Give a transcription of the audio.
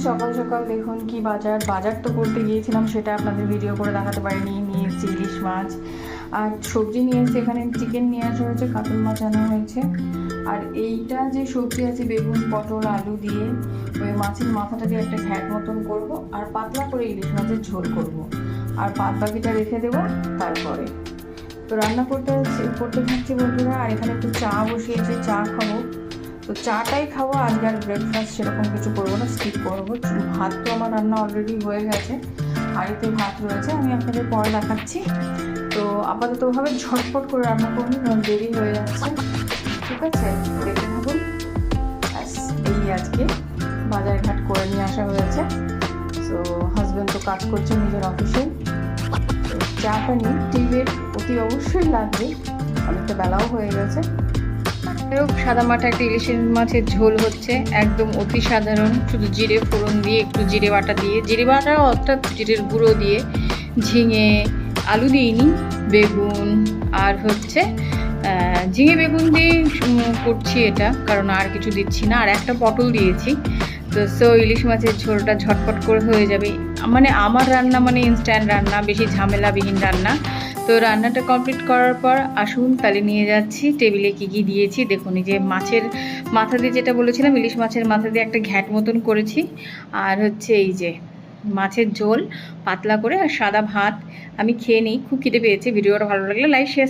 সকাল সকাল দেখুন কি বাজার তো করতে গিয়েছিলাম, সেটা আপনাদের ভিডিও করে দেখাতে পারিনি। নিয়ে এসেছি ইলিশ মাছ আর সবজি নিয়ে এসেছি। এখানে চিকেন নিয়ে আসা হয়েছে, কাতল মাছ আনা হয়েছে। আর এইটা যে সবজি আছে বেগুন পটল আলু দিয়ে ওই মাছের মাথাটা দিয়ে একটা ঘ্যাট মতন করব, আর পাতলা করে ইলিশ মাছের ঝোল করব, আর বাদ বাকিটা রেখে দেবো তারপরে। তো রান্না করতে থাকছি বন্ধুরা। আর এখানে একটু চা বসিয়েছি, চা খাবো। তো চাটাই খাবো আজকে, আর ব্রেকফাস্ট সেরকম কিছু করবো না, স্কিপ করবো। ভাত তো আমার রান্না অলরেডি হয়ে গেছে, হাঁড়িতে ভাত রয়েছে, আমি আপনাদের পরে দেখাচ্ছি। তো আপাততভাবে ঝটপট করে রান্না করুন, কারণ দেরি হয়ে যাচ্ছে। ঠিক আছে, দেখে থাকুন। এই আজকে বাজারঘাট করে নিয়ে আসা হয়েছে। তো হাজব্যান্ড তো কাজ করছে নিজের অফিসে। তো চাটা নিয়ে টিভির অতি অবশ্যই লাগবে, অনেকটা বেলাও হয়ে গেছে। সাদা মাঠা একটা ইলিশ মাছের ঝোল হচ্ছে, একদম অতি সাধারণ, শুধু জিরে ফোড়ন দিয়ে একটু জিরে বাটা দিয়ে, জিরে বাটা অর্থাৎ জিরের গুঁড়ো দিয়ে, ঝিঙে আলু দিইনি, বেগুন আর হচ্ছে ঝিঙে বেগুন দিয়ে করছি এটা, কারণ আর কিছু দিচ্ছি না। আর একটা পটল দিয়েছি। তো ইলিশ মাছের ঝোলটা ঝটপট করে হয়ে যাবে। মানে আমার রান্না মানে ইনস্ট্যান্ট রান্না, বেশি ঝামেলাবিহীন রান্না। তো রান্নাটা কমপ্লিট করার পর আসুন তাহলে নিয়ে যাচ্ছি টেবিলে কি কি দিয়েছি দেখুন। এই যে মাছের মাথা দিয়ে, যেটা বলেছিলাম ইলিশ মাছের মাথা দিয়ে একটা ঘ্যাট মতন করেছি, আর হচ্ছে এই যে মাছের ঝোল পাতলা করে, আর সাদা ভাত। আমি খেয়ে নিই, খুব খিদে পেয়েছে। ভিডিওটা ভালো লাগলে লাইক শেয়ার